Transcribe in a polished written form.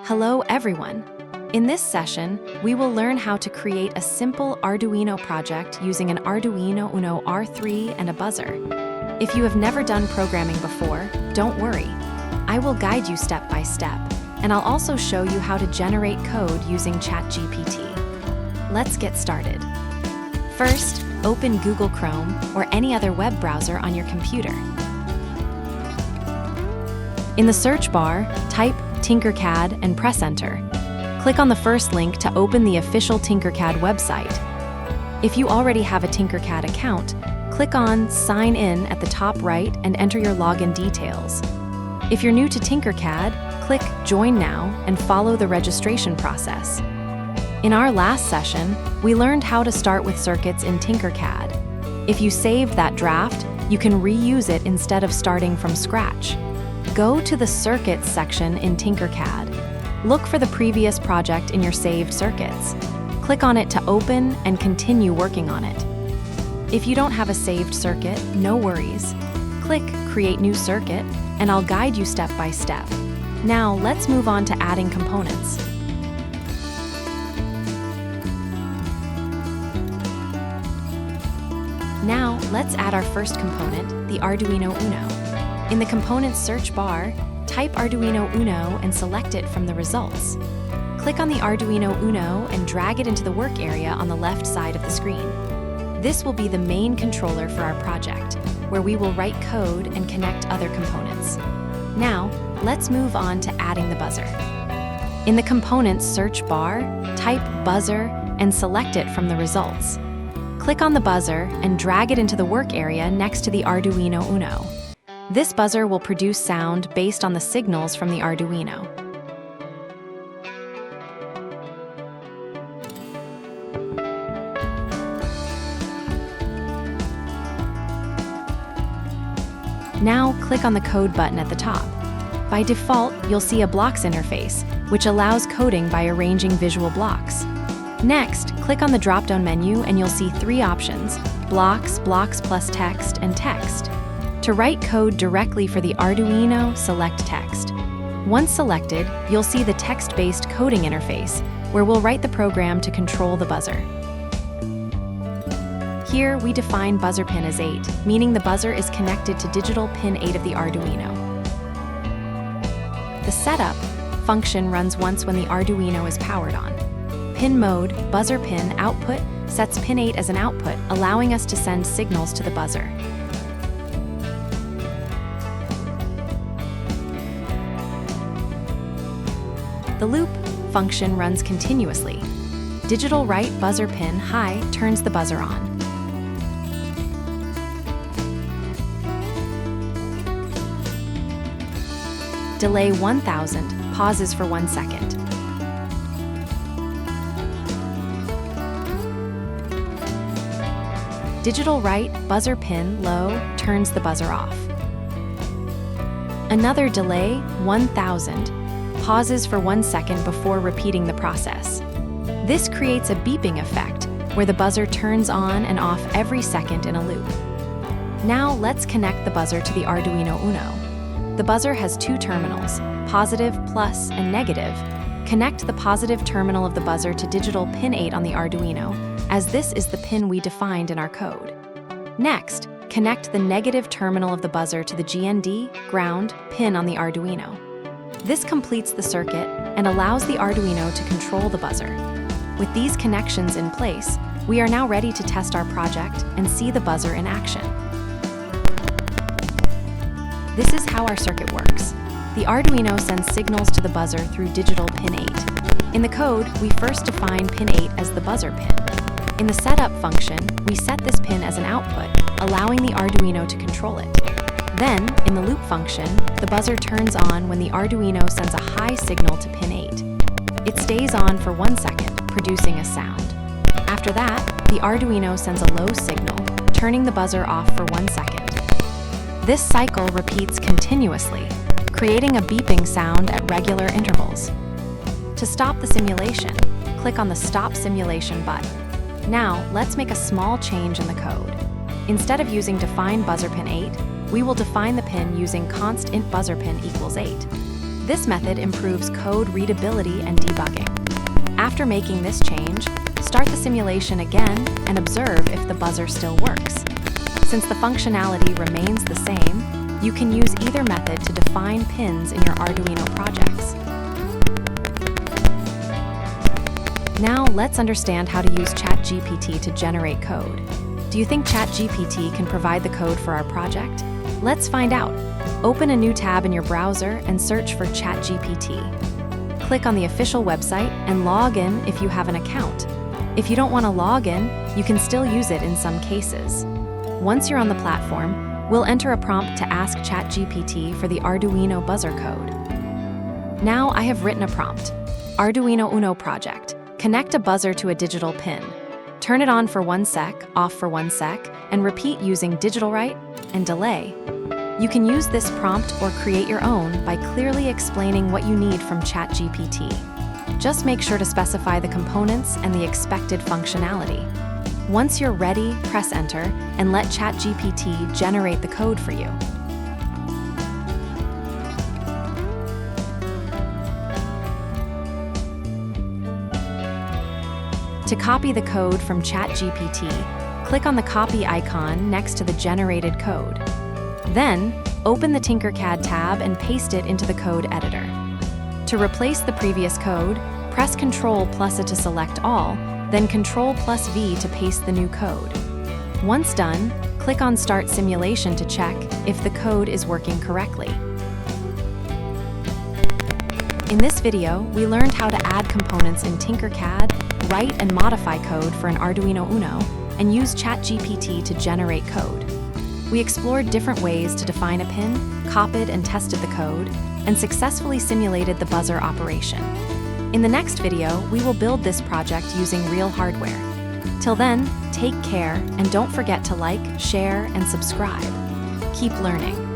Hello everyone! In this session, we will learn how to create a simple Arduino project using an Arduino Uno R3 and a buzzer. If you have never done programming before, don't worry. I will guide you step by step, and I'll also show you how to generate code using ChatGPT. Let's get started. First, open Google Chrome or any other web browser on your computer. In the search bar, type Tinkercad and press enter. Click on the first link to open the official Tinkercad website. If you already have a Tinkercad account, click on Sign In at the top right and enter your login details. If you're new to Tinkercad, click Join Now and follow the registration process. In our last session, we learned how to start with circuits in Tinkercad. If you saved that draft, you can reuse it instead of starting from scratch. Go to the Circuits section in Tinkercad. Look for the previous project in your saved circuits. Click on it to open and continue working on it. If you don't have a saved circuit, no worries. Click Create New Circuit, and I'll guide you step by step. Now, let's move on to adding components. Now, let's add our first component, the Arduino Uno. In the Components search bar, type Arduino Uno and select it from the results. Click on the Arduino Uno and drag it into the work area on the left side of the screen. This will be the main controller for our project, where we will write code and connect other components. Now, let's move on to adding the buzzer. In the Components search bar, type Buzzer and select it from the results. Click on the buzzer and drag it into the work area next to the Arduino Uno. This buzzer will produce sound based on the signals from the Arduino. Now, click on the Code button at the top. By default, you'll see a Blocks interface, which allows coding by arranging visual blocks. Next, click on the drop-down menu and you'll see three options: Blocks, Blocks plus Text, and Text. To write code directly for the Arduino, select Text. Once selected, you'll see the text-based coding interface, where we'll write the program to control the buzzer. Here, we define buzzer pin as 8, meaning the buzzer is connected to digital pin 8 of the Arduino. The setup function runs once when the Arduino is powered on. Pin mode, buzzer pin output, sets pin 8 as an output, allowing us to send signals to the buzzer. The loop function runs continuously. Digital write buzzer pin high turns the buzzer on. Delay 1000 pauses for 1 second. Digital write buzzer pin low turns the buzzer off. Another delay 1000 pauses for 1 second before repeating the process. This creates a beeping effect where the buzzer turns on and off every second in a loop. Now let's connect the buzzer to the Arduino Uno. The buzzer has two terminals, positive, plus, and negative. Connect the positive terminal of the buzzer to digital pin 8 on the Arduino, as this is the pin we defined in our code. Next, connect the negative terminal of the buzzer to the GND, ground, pin on the Arduino. This completes the circuit and allows the Arduino to control the buzzer. With these connections in place, we are now ready to test our project and see the buzzer in action. This is how our circuit works. The Arduino sends signals to the buzzer through digital pin 8. In the code, we first define pin 8 as the buzzer pin. In the setup function, we set this pin as an output, allowing the Arduino to control it. Then, in the loop function, the buzzer turns on when the Arduino sends a high signal to pin 8. It stays on for 1 second, producing a sound. After that, the Arduino sends a low signal, turning the buzzer off for 1 second. This cycle repeats continuously, creating a beeping sound at regular intervals. To stop the simulation, click on the Stop Simulation button. Now, let's make a small change in the code. Instead of using define buzzer pin 8, we will define the pin using const int buzzer pin equals 8. This method improves code readability and debugging. After making this change, start the simulation again and observe if the buzzer still works. Since the functionality remains the same, you can use either method to define pins in your Arduino projects. Now let's understand how to use ChatGPT to generate code. Do you think ChatGPT can provide the code for our project? Let's find out. Open a new tab in your browser and search for ChatGPT. Click on the official website and log in if you have an account. If you don't want to log in, you can still use it in some cases. Once you're on the platform, we'll enter a prompt to ask ChatGPT for the Arduino buzzer code. Now I have written a prompt. Arduino Uno project. Connect a buzzer to a digital pin. Turn it on for 1 sec, off for 1 sec, and repeat using digital write and delay. You can use this prompt or create your own by clearly explaining what you need from ChatGPT. Just make sure to specify the components and the expected functionality. Once you're ready, press enter and let ChatGPT generate the code for you. To copy the code from ChatGPT, click on the copy icon next to the generated code. Then, open the Tinkercad tab and paste it into the code editor. To replace the previous code, press Ctrl+A to select all, then Ctrl+V to paste the new code. Once done, click on Start Simulation to check if the code is working correctly. In this video, we learned how to add components in Tinkercad, write and modify code for an Arduino Uno, and use ChatGPT to generate code. We explored different ways to define a pin, copied and tested the code, and successfully simulated the buzzer operation. In the next video, we will build this project using real hardware. Till then, take care and don't forget to like, share, and subscribe. Keep learning.